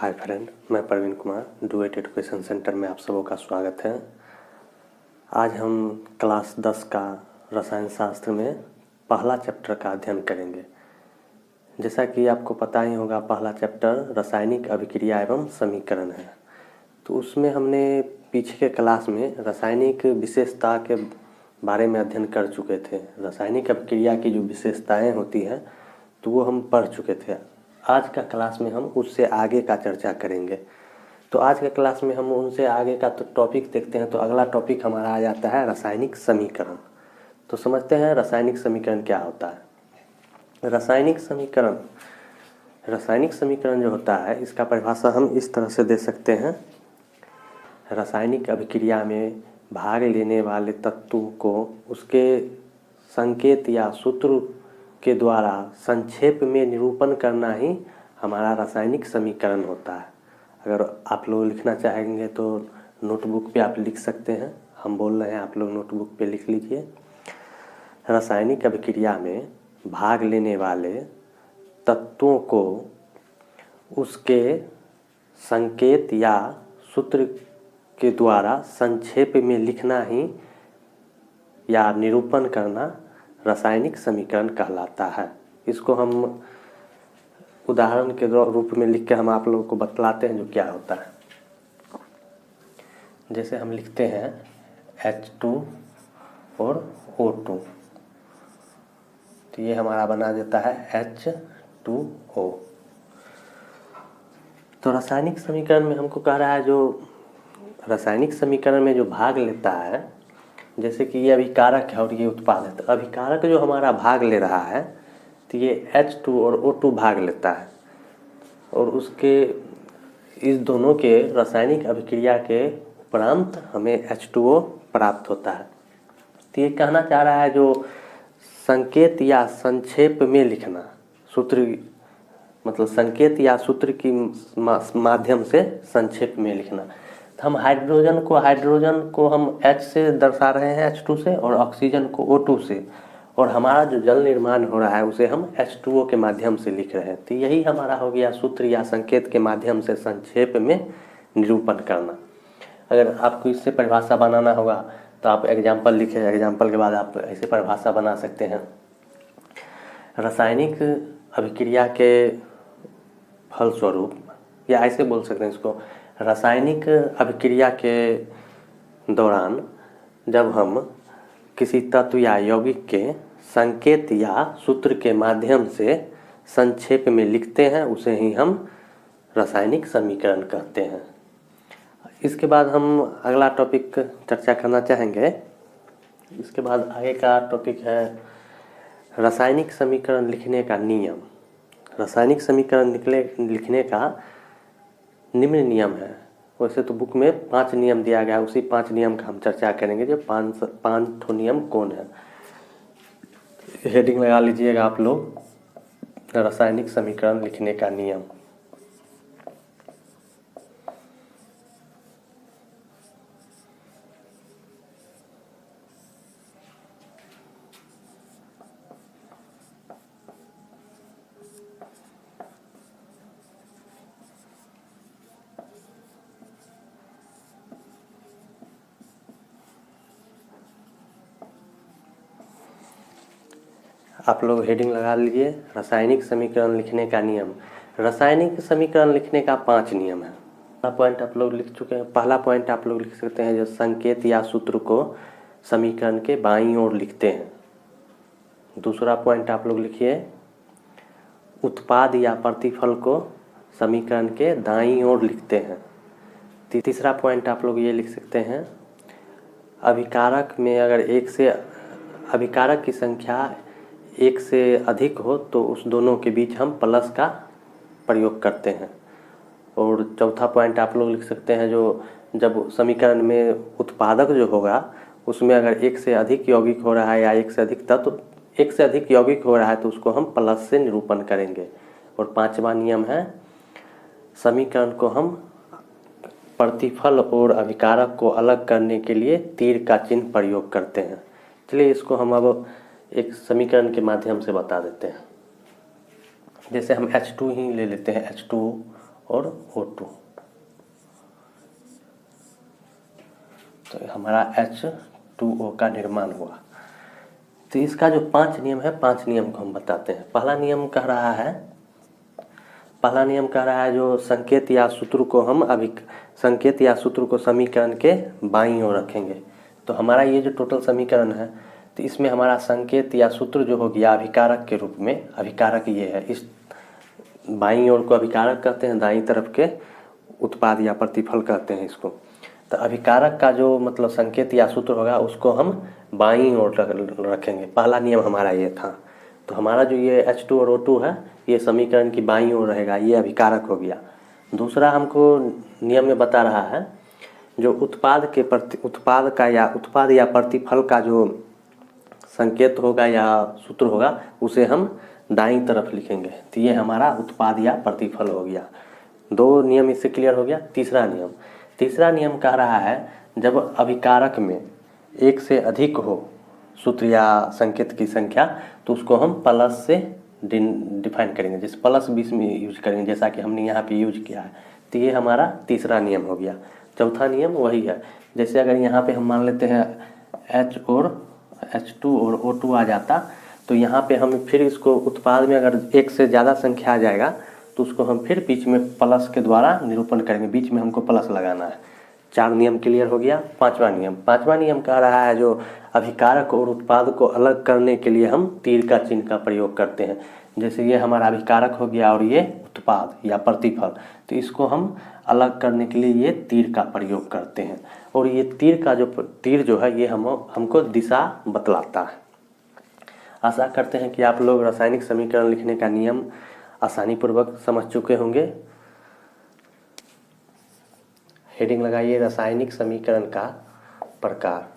हाय friend, मैं Praveen Kumar duet education centre में आप सबों का स्वागत है। आज हम क्लास 10 का रसायन शास्त्र में पहला चैप्टर का अध्ययन करेंगे। जैसा कि आपको पता ही होगा, पहला चैप्टर रासायनिक अभिक्रिया एवं समीकरण है। तो उसमें हमने पीछे के क्लास में रासायनिक विशेषता के बारे में अध्ययन कर चुके थे। रासायनिक अभिक्रिया की जो विशेषताएं होती हैं तो वो हम पढ़ चुके थे। आज का क्लास में हम उससे आगे का चर्चा करेंगे। तो आज के क्लास में हम उनसे आगे का तो टॉपिक देखते हैं। तो अगला टॉपिक हमारा आ जाता है रासायनिक समीकरण। तो समझते हैं रासायनिक समीकरण क्या होता है। रासायनिक समीकरण जो होता है, इसका परिभाषा हम इस तरह से दे सकते हैं। रासायनिक अभिक्रिया में भाग लेने वाले तत्व को उसके संकेत या सूत्र के द्वारा संक्षेप में निरूपण करना ही हमारा रासायनिक समीकरण होता है। अगर आप लोग लिखना चाहेंगे तो नोटबुक पे आप लिख सकते हैं। हम बोल रहे हैं, आप लोग नोटबुक पे लिख लीजिए। रासायनिक अभिक्रिया में भाग लेने वाले तत्वों को उसके संकेत या सूत्र के द्वारा संक्षेप में लिखना ही या निरूपण करना रासायनिक समीकरण कहलाता है। इसको हम उदाहरण के रूप में लिख के हम आप लोगों को बतलाते हैं जो क्या होता है। जैसे हम लिखते हैं H2 और O2, तो ये हमारा बना देता है H2O। तो रासायनिक समीकरण में हमको कह रहा है, जो रासायनिक समीकरण में जो भाग लेता है, जैसे कि ये अभिकारक है और ये उत्पाद है। तो अभिकारक जो हमारा भाग ले रहा है तो ये H2 और O2 भाग लेता है और उसके इस दोनों के रासायनिक अभिक्रिया के उपरांत हमें H2O प्राप्त होता है। तो ये कहना चाह रहा है जो संकेत या संक्षेप में लिखना, सूत्र मतलब संकेत या सूत्र की माध्यम से संक्षेप में लिखना। तो हम हाइड्रोजन को हम H से दर्शा रहे हैं, H2 से, और ऑक्सीजन को O2 से, और हमारा जो जल निर्माण हो रहा है उसे हम H2O के माध्यम से लिख रहे हैं। तो यही हमारा हो गया सूत्र या संकेत के माध्यम से संक्षेप में निरूपण करना। अगर आपको इससे परिभाषा बनाना होगा तो आप एग्जाम्पल लिखें, एग्जाम्पल के बाद आप ऐसे परिभाषा बना सकते हैं। रासायनिक अभिक्रिया के फलस्वरूप, या ऐसे बोल सकते हैं इसको, रासायनिक अभिक्रिया के दौरान जब हम किसी तत्व या यौगिक के संकेत या सूत्र के माध्यम से संक्षेप में लिखते हैं, उसे ही हम रासायनिक समीकरण कहते हैं। इसके बाद हम अगला टॉपिक चर्चा करना चाहेंगे। इसके बाद आगे का टॉपिक है रासायनिक समीकरण लिखने का नियम। रासायनिक समीकरण लिखने का निम्न नियम है। वैसे तो बुक में 5 नियम दिया गया है, उसी 5 नियम का हम चर्चा करेंगे। जो 5 नियम कौन है, हेडिंग लगा लीजिएगा आप लोग, रासायनिक समीकरण लिखने का नियम। आप लोग हेडिंग लगा लीजिए, रासायनिक समीकरण लिखने का नियम। रासायनिक समीकरण लिखने का 5 नियम है। पहला पॉइंट आप लोग लिख चुके हैं। पहला पॉइंट आप लोग लिख सकते हैं, जो संकेत या सूत्र को समीकरण के बाईं ओर लिखते हैं। दूसरा पॉइंट आप लोग लिखिए, उत्पाद या प्रतिफल को समीकरण के दाईं ओर लिखते हैं। तीसरा पॉइंट आप लोग ये लिख सकते हैं, अभिकारक में अगर अभिकारक की संख्या 1 से अधिक हो तो उस दोनों के बीच हम प्लस का प्रयोग करते हैं। और चौथा पॉइंट आप लोग लिख सकते हैं, जो जब समीकरण में उत्पादक जो होगा उसमें अगर 1 से अधिक यौगिक हो रहा है या 1 से अधिक तत्व 1 से अधिक यौगिक हो रहा है तो उसको हम प्लस से निरूपण करेंगे। और 5वां नियम है, समीकरण को हम प्रतिफल और अभिकारक को अलग करने के लिए तीर का चिन्ह प्रयोग करते हैं। चलिए इसको हम अब एक समीकरण के माध्यम से बता देते हैं। जैसे हम H2 ही ले लेते हैं, H2 और O2, तो हमारा H2O का निर्माण हुआ। तो इसका जो 5 नियम है, 5 नियम को हम बताते हैं। पहला नियम कह रहा है जो संकेत या सूत्र को हम संकेत या सूत्र को समीकरण के बाईं ओर रखेंगे। तो हमारा ये जो टोटल समीकरण है, तो इसमें हमारा संकेत या सूत्र जो हो गया अभिकारक के रूप में, अभिकारक ये है, इस बाईं ओर को अभिकारक कहते हैं, दाईं तरफ के उत्पाद या प्रतिफल कहते हैं इसको। तो अभिकारक का जो मतलब संकेत या सूत्र होगा उसको हम बाईं ओर रखेंगे। पहला नियम हमारा ये था। तो हमारा जो ये H2 और O2 है, ये समीकरण की बाईं ओर रहेगा, ये अभिकारक हो गया। दूसरा हमको नियम में बता रहा है जो उत्पाद या प्रतिफल का जो संकेत होगा या सूत्र होगा उसे हम दाईं तरफ लिखेंगे। तो ये हमारा उत्पाद या प्रतिफल हो गया। 2 नियम इससे क्लियर हो गया। तीसरा नियम कह रहा है जब अभिकारक में एक से अधिक हो सूत्र या संकेत की संख्या, तो उसको हम प्लस से डिफाइन करेंगे, जैसे प्लस 20 में यूज करेंगे, जैसा कि हमने यहाँ पे यूज किया है। तो ये हमारा तीसरा नियम हो गया। चौथा नियम वही है, जैसे अगर यहाँ पे हम मान लेते हैं H2 और O2 आ जाता, तो यहाँ पे हम फिर इसको उत्पाद में अगर एक से ज़्यादा संख्या आ जाएगा तो उसको हम फिर बीच में प्लस के द्वारा निरूपण करेंगे, बीच में हमको प्लस लगाना है। 4 नियम क्लियर हो गया। पांचवा नियम कह रहा है जो अभिकारक और उत्पाद को अलग करने के लिए हम तीर का चिन्ह का प्रयोग करते हैं। जैसे ये हमारा अभिकारक हो गया और ये उत्पाद या प्रतिफल, तो इसको हम अलग करने के लिए ये तीर का प्रयोग करते हैं। और ये तीर जो है ये हमको दिशा बतलाता है। आशा करते हैं कि आप लोग रासायनिक समीकरण लिखने का नियम आसानी पूर्वक समझ चुके होंगे। हेडिंग लगाइए रासायनिक समीकरण का प्रकार।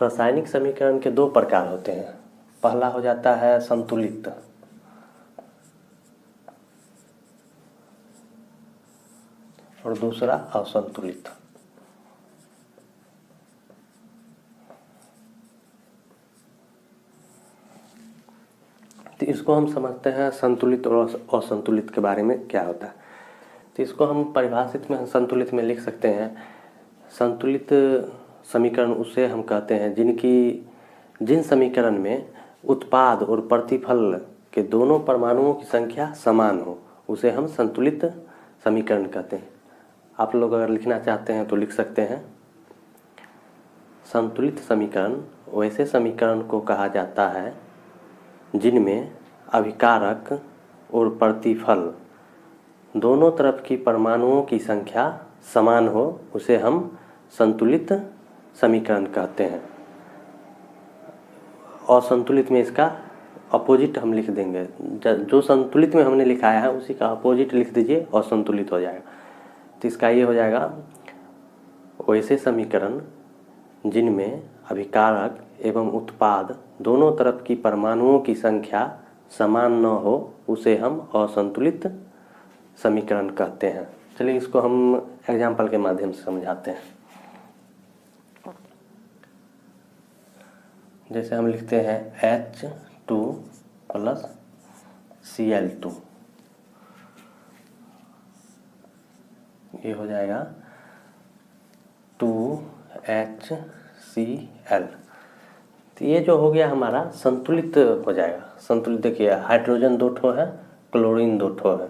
रासायनिक समीकरण के 2 प्रकार होते हैं। पहला हो जाता है संतुलित, और दूसरा असंतुलित। तो इसको हम समझते हैं संतुलित और असंतुलित के बारे में क्या होता है। तो इसको हम परिभाषित में संतुलित में लिख सकते हैं। संतुलित समीकरण उसे हम कहते हैं जिन समीकरण में उत्पाद और प्रतिफल के दोनों परमाणुओं की संख्या समान हो, उसे हम संतुलित समीकरण कहते हैं। आप लोग अगर लिखना चाहते हैं तो लिख सकते हैं। संतुलित समीकरण वैसे समीकरण को कहा जाता है जिनमें अभिकारक और प्रतिफल दोनों तरफ की परमाणुओं की संख्या समान हो, उसे हम संतुलित समीकरण कहते हैं। असंतुलित में इसका अपोजिट हम लिख देंगे। जो संतुलित में हमने लिखाया है उसी का अपोजिट लिख दीजिए, असंतुलित हो जाएगा। तो इसका ये हो जाएगा वैसे समीकरण जिनमें अभिकारक एवं उत्पाद दोनों तरफ की परमाणुओं की संख्या समान न हो, उसे हम असंतुलित समीकरण कहते हैं। चलिए इसको हम एग्जाम्पल के माध्यम से समझाते हैं। जैसे हम लिखते हैं H2 + Cl2, ये हो जाएगा 2HCl। तो ये जो हो गया हमारा संतुलित हो जाएगा। संतुलित देखिए, हाइड्रोजन 2 ठो है, क्लोरीन 2 ठो है।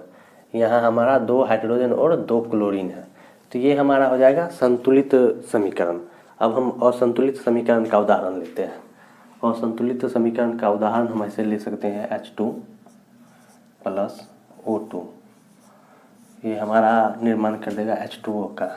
यहाँ हमारा 2 हाइड्रोजन और 2 क्लोरीन है। तो ये हमारा हो जाएगा संतुलित समीकरण। अब हम असंतुलित समीकरण का उदाहरण लेते हैं। असंतुलित समीकरण का उदाहरण हम ऐसे ले सकते हैं H2 + O2। ये हमारा निर्माण कर देगा H2O का।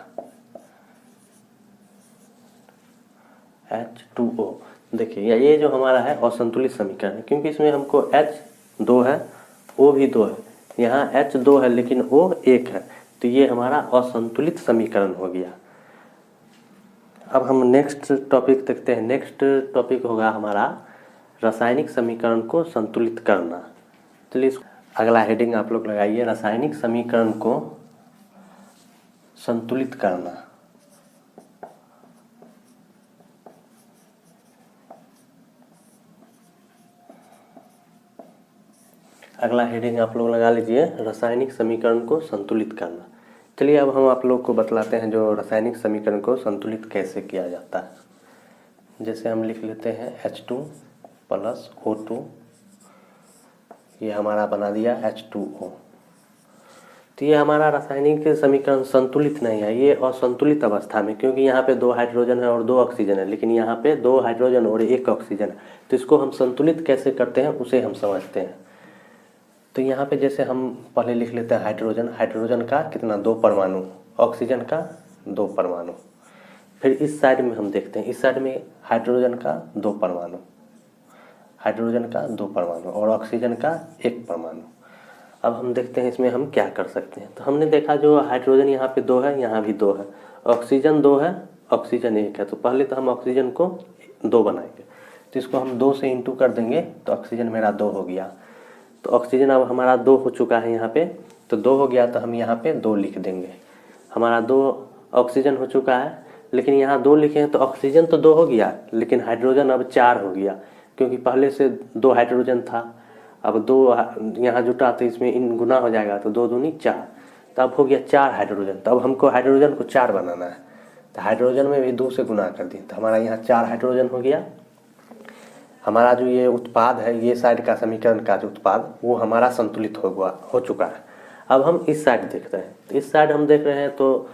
H2O देखिए, ये जो हमारा है असंतुलित समीकरण है, क्योंकि इसमें हमको H 2 है, O भी 2 है। यहाँ H 2 है लेकिन O 1 है, तो ये हमारा असंतुलित समीकरण हो गया। अब हम नेक्स्ट टॉपिक देखते हैं। नेक्स्ट टॉपिक होगा हमारा रासायनिक समीकरण को संतुलित करना। चलिए अगला हेडिंग आप लोग लगाइए, रासायनिक समीकरण को संतुलित करना। अगला हेडिंग आप लोग लगा लीजिए, रासायनिक समीकरण को संतुलित करना। चलिए अब हम आप लोग को बतलाते हैं जो रासायनिक समीकरण को संतुलित कैसे किया जाता है। जैसे हम लिख लेते हैं H2 + O2, ये हमारा बना दिया H2O। तो ये हमारा रासायनिक समीकरण संतुलित नहीं है, ये असंतुलित अवस्था में, क्योंकि यहाँ पे 2 हाइड्रोजन है और 2 ऑक्सीजन है, लेकिन यहाँ पे 2 हाइड्रोजन और 1 ऑक्सीजन है। तो इसको हम संतुलित कैसे करते हैं उसे हम समझते हैं। तो यहाँ पे जैसे हम पहले लिख लेते हैं हाइड्रोजन, हाइड्रोजन का कितना 2 परमाणु, ऑक्सीजन का 2 परमाणु। फिर इस साइड में हम देखते हैं, इस साइड में हाइड्रोजन का 2 परमाणु, हाइड्रोजन का 2 परमाणु और ऑक्सीजन का 1 परमाणु। अब हम देखते हैं इसमें हम क्या कर सकते हैं। तो हमने देखा जो हाइड्रोजन यहाँ पे 2 है, यहाँ भी 2 है, ऑक्सीजन 2 है, ऑक्सीजन 1 है। तो पहले तो हम ऑक्सीजन को 2 बनाएंगे, तो इसको हम 2 से इंटू कर देंगे तो ऑक्सीजन मेरा 2 हो गया। तो ऑक्सीजन अब हमारा 2 हो चुका है यहाँ पे, तो 2 हो गया तो हम यहाँ पे 2 लिख देंगे। हमारा 2 ऑक्सीजन हो चुका है, लेकिन यहाँ 2 लिखे हैं तो ऑक्सीजन तो 2 हो गया, लेकिन हाइड्रोजन अब 4 हो गया, क्योंकि पहले से 2 हाइड्रोजन था। अब 2 यहाँ जुटा तो इसमें इन गुना हो जाएगा, तो 2 दूनी 4, तो अब हो गया 4 हाइड्रोजन। तो अब हमको हाइड्रोजन को 4 बनाना है, तो हाइड्रोजन में भी 2 से गुना कर दिए, तो हमारा यहाँ 4 हाइड्रोजन हो गया। हमारा जो ये उत्पाद है, ये साइड का समीकरण का जो उत्पाद, वो हमारा संतुलित हो चुका है। अब हम इस साइड देख रहे हैं, तो इस साइड हम देख रहे हैं तो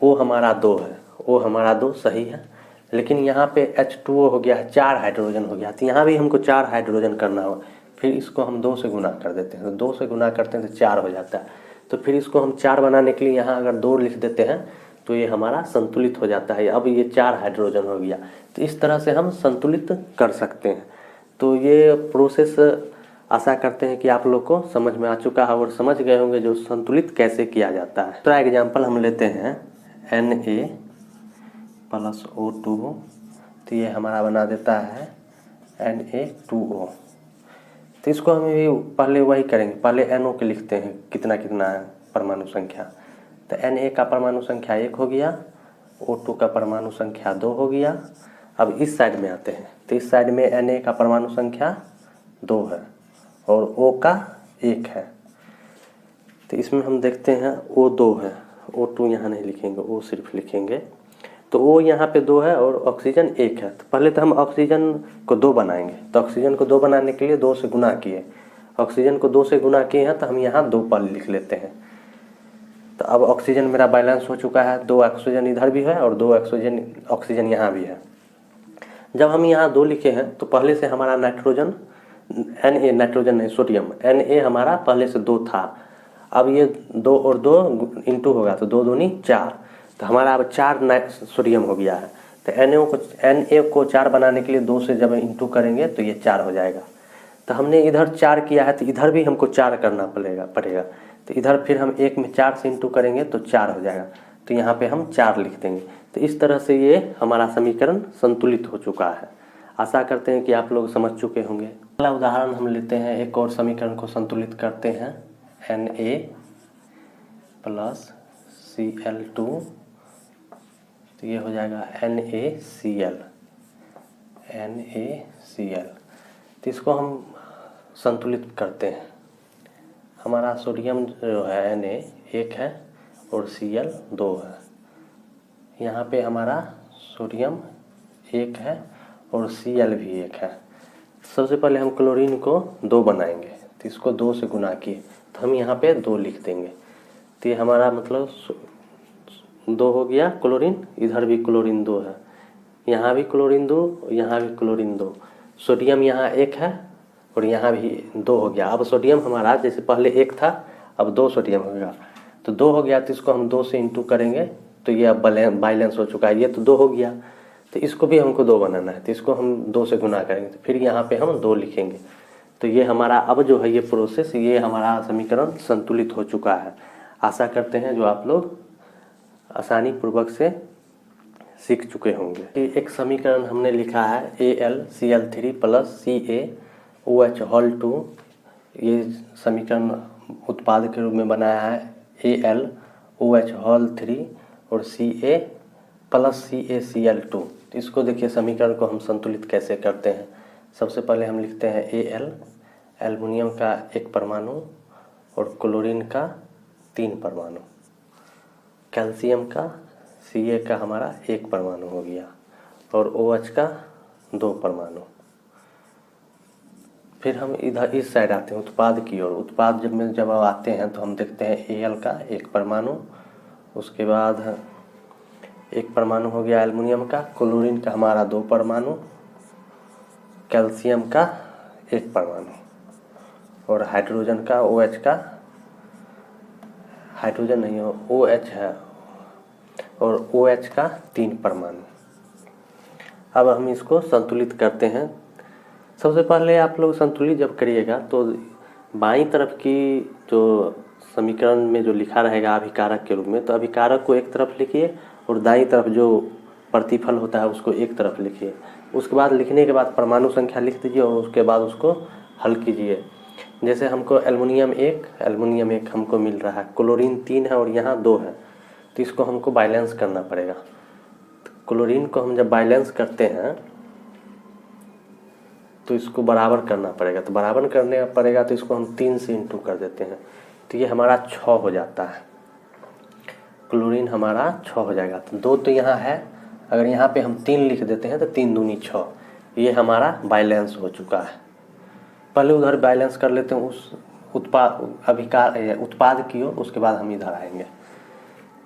वो हमारा 2 है, वो हमारा 2 सही है, लेकिन यहाँ पे H2O हो गया है, 4 हाइड्रोजन हो गया, तो यहाँ भी हमको 4 हाइड्रोजन करना हो। फिर इसको हम 2 से गुना कर देते हैं, तो 2 से गुना करते हैं तो 4 हो जाता है। तो फिर इसको हम 4 बनाने के लिए यहाँ अगर 2 लिख देते हैं तो ये हमारा संतुलित हो जाता है। अब ये 4 हाइड्रोजन हो गया। तो इस तरह से हम संतुलित कर सकते हैं। तो ये प्रोसेस आशा करते हैं कि आप लोग को समझ में आ चुका है और समझ गए होंगे जो संतुलित कैसे किया जाता है। तो एग्जाम्पल हम लेते हैं Na + O2, तो ये हमारा बना देता है Na2O। तो इसको हम भी पहले वही करेंगे, पहले NO के लिखते हैं कितना कितना है परमाणु संख्या। तो Na का परमाणु संख्या 1 हो गया, O2 का परमाणु संख्या 2 हो गया। अब इस साइड में आते हैं, तो इस साइड में Na का परमाणु संख्या 2 है और O का 1 है। तो इसमें हम देखते हैं O 2 है, O2 यहाँ नहीं लिखेंगे, O सिर्फ लिखेंगे। तो O यहाँ पे 2 है और ऑक्सीजन 1 है। तो पहले तो हम ऑक्सीजन को 2 बनाएंगे, तो ऑक्सीजन को 2 बनाने के लिए 2 से गुना किए, ऑक्सीजन को 2 से गुना किए हैं, तो हम यहाँ 2 पर लिख लेते हैं। तो अब ऑक्सीजन मेरा बैलेंस हो चुका है, 2 ऑक्सीजन इधर भी है और 2 ऑक्सीजन यहाँ भी है। जब हम यहाँ 2 लिखे हैं तो पहले से हमारा नाइट्रोजन नाइट्रोजन नहीं सोडियम Na हमारा पहले से 2 था। अब ये 2 और 2 इंटू होगा तो 2 दूनी 4, तो हमारा अब 4 सोडियम हो गया है। तो Na को 4 बनाने के लिए 2 से जब इंटू करेंगे तो ये 4 हो जाएगा। तो हमने इधर 4 किया है, तो इधर भी हमको 4 करना पड़ेगा। तो इधर फिर हम 1 में 4 से इंटू करेंगे तो 4 हो जाएगा, तो यहाँ पे हम 4 लिख देंगे। तो इस तरह से ये हमारा समीकरण संतुलित हो चुका है। आशा करते हैं कि आप लोग समझ चुके होंगे। अगला उदाहरण हम लेते हैं, एक और समीकरण को संतुलित करते हैं, Na + Cl2, तो ये हो जाएगा NaCl। तो इसको हम संतुलित करते हैं। हमारा सोडियम जो है Na 1 है और Cl 2 है। यहाँ पे हमारा सोडियम 1 है और Cl भी 1 है। सबसे पहले हम क्लोरीन को 2 बनाएंगे, तो इसको 2 से गुना किए, तो हम यहाँ पे 2 लिख देंगे। तो ये हमारा मतलब 2 हो गया क्लोरीन, इधर भी क्लोरीन 2 है, यहाँ भी क्लोरीन 2, यहाँ भी क्लोरीन 2। सोडियम यहाँ 1 है और यहाँ भी 2 हो गया। अब सोडियम हमारा जैसे पहले 1 था, अब 2 सोडियम हो गया, तो 2 हो गया, तो इसको हम 2 से इंटू करेंगे तो ये अब बैलेंस हो चुका है। ये तो 2 हो गया, तो इसको भी हमको 2 बनाना है, तो इसको हम 2 से गुना करेंगे, तो फिर यहाँ पे हम 2 लिखेंगे। तो ये हमारा अब जो है ये प्रोसेस, ये हमारा समीकरण संतुलित हो चुका है। आशा करते हैं जो आप लोग आसानी पूर्वक से सीख चुके होंगे। एक समीकरण हमने लिखा है AlCl3 + CaOH2 ये समीकरण उत्पाद के रूप में बनाया है AlOH होल 3 और Ca प्लस CaCl2। इसको देखिए समीकरण को हम संतुलित कैसे करते हैं। सबसे पहले हम लिखते हैं Al, एल्युमिनियम का 1 परमाणु और क्लोरीन का 3 परमाणु, कैल्शियम का Ca का हमारा 1 परमाणु हो गया और OH का 2 परमाणु। फिर हम इधर इस साइड आते हैं उत्पाद की ओर। उत्पाद जब आते हैं तो हम देखते हैं Al का 1 परमाणु, उसके बाद 1 परमाणु हो गया एल्युमिनियम का, क्लोरीन का हमारा 2 परमाणु, कैल्शियम का 1 परमाणु और हाइड्रोजन का OH का, हाइड्रोजन नहीं हो OH है, और OH का 3 परमाणु। अब हम इसको संतुलित करते हैं। सबसे पहले आप लोग संतुलित जब करिएगा तो बाईं तरफ की जो समीकरण में जो लिखा रहेगा अभिकारक के रूप में, तो अभिकारक को एक तरफ लिखिए और दाईं तरफ जो प्रतिफल होता है उसको एक तरफ लिखिए। उसके बाद लिखने के बाद परमाणु संख्या लिख दीजिए और उसके बाद उसको हल कीजिए। जैसे हमको एल्युमिनियम 1 हमको मिल रहा है, क्लोरीन 3 है और यहाँ 2 है, तो इसको हमको बैलेंस करना पड़ेगा। तो क्लोरीन को हम जब बैलेंस करते हैं तो इसको बराबर करना पड़ेगा, तो बराबर करने पड़ेगा तो इसको हम 3 से इंटू कर देते हैं, तो ये हमारा 6 हो जाता है। क्लोरीन हमारा 6 हो जाएगा। तो 2 तो यहाँ है, अगर यहाँ पे हम 3 लिख देते हैं तो 3 दूनी 6, ये हमारा बैलेंस हो चुका है। पहले उधर बैलेंस कर लेते हैं उस उत्पाद की ओर, उसके बाद हम इधर आएंगे।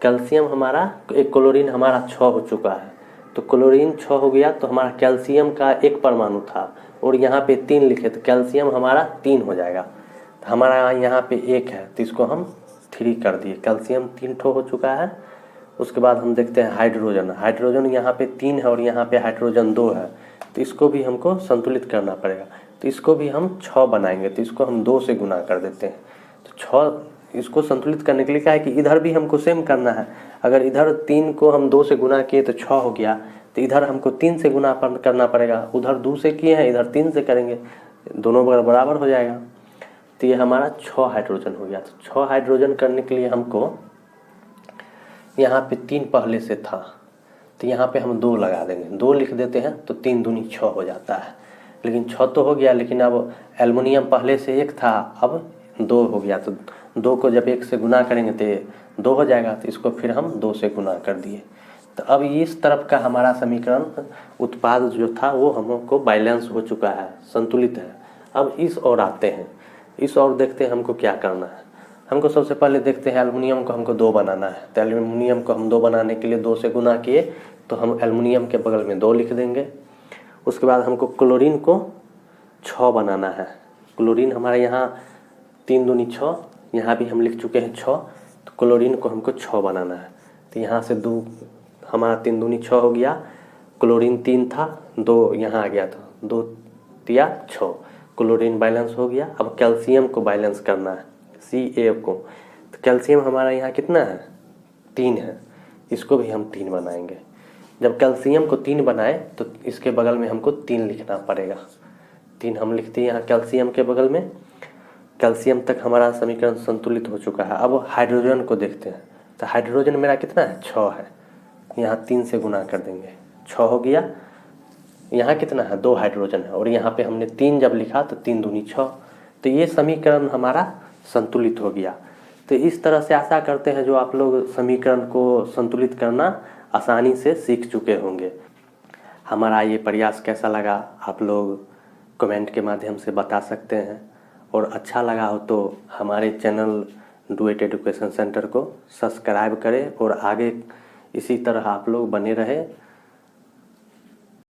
कैल्शियम हमारा, एक क्लोरीन हमारा 6 हो चुका है, तो क्लोरीन 6 हो गया, तो हमारा कैल्शियम का 1 परमाणु था और यहाँ पे 3 लिखे, तो कैल्शियम हमारा 3 हो जाएगा। तो हमारा यहाँ पे 1 है तो इसको हम 3 कर दिए, कैल्शियम 3 ठो हो चुका है। उसके बाद हम देखते हैं हाइड्रोजन यहाँ पे 3 है और यहाँ पे हाइड्रोजन 2 है, तो इसको भी हमको संतुलित करना पड़ेगा। तो इसको भी हम 6 बनाएंगे, तो इसको हम 2 से गुना कर देते हैं। तो 6 इसको संतुलित करने के लिए क्या है कि इधर भी हमको सेम करना है। अगर इधर 3 को हम 2 से गुना किए तो 6 हो गया, तो इधर हमको 3 से गुना करना पड़ेगा। उधर 2 से किए हैं, इधर 3 से करेंगे, दोनों बराबर हो जाएगा। तो ये हमारा 6 हाइड्रोजन हो गया। तो 6 हाइड्रोजन करने के लिए हमको यहाँ पे 3 पहले से था, तो यहाँ पे हम 2 लगा देंगे, 2 लिख देते हैं, तो 3 दूनी 6 हो जाता है। लेकिन 6 तो हो गया, लेकिन अब एल्युमिनियम पहले से 1 था, अब 2 हो गया, तो 2 को जब 1 से गुना करेंगे तो 2 हो जाएगा, तो इसको फिर हम 2 से गुना कर दिए। तो अब इस तरफ का हमारा समीकरण उत्पाद जो था वो हमको बैलेंस हो चुका है, संतुलित है। अब इस ओर आते हैं, इस ओर देखते हैं हमको क्या करना है। हमको सबसे पहले देखते हैं एल्युमिनियम को हमको 2 बनाना है, तो एल्युमिनियम को हम 2 बनाने के लिए 2 से गुना किए, तो हम एल्युमिनियम के बगल में 2 लिख देंगे। उसके बाद हमको क्लोरीन को 6 बनाना है। क्लोरीन हमारा यहाँ 3 दूनी 6, यहाँ भी हम लिख चुके हैं 6, तो क्लोरीन को हमको 6 बनाना है। तो यहाँ से 2 हमारा 3 दूनी 6 हो गया, क्लोरीन 3 था, 2 यहाँ आ गया था, 2 तिया 6, क्लोरीन बैलेंस हो गया। अब कैल्शियम को बैलेंस करना है, Ca को। तो कैल्शियम हमारा यहाँ कितना है, 3 है, इसको भी हम 3 बनाएंगे। जब कैल्शियम को 3 बनाए तो इसके बगल में हमको 3 लिखना पड़ेगा, 3 हम लिखते हैं यहाँ कैल्शियम के बगल में। कैल्शियम तक हमारा समीकरण संतुलित हो चुका है। अब हाइड्रोजन को देखते हैं, तो हाइड्रोजन मेरा कितना है, 6 है, यहाँ 3 से गुना कर देंगे, 6 हो गया। यहाँ कितना है, 2 हाइड्रोजन है, और यहाँ पे हमने 3 जब लिखा तो 3 दूनी 6, तो ये समीकरण हमारा संतुलित हो गया। तो इस तरह से आशा करते हैं जो आप लोग समीकरण को संतुलित करना आसानी से सीख चुके होंगे। हमारा ये प्रयास कैसा लगा आप लोग कमेंट के माध्यम से बता सकते हैं, और अच्छा लगा हो तो हमारे चैनल डुएट एजुकेशन सेंटर को सब्सक्राइब करें और आगे इसी तरह आप लोग बने रहें।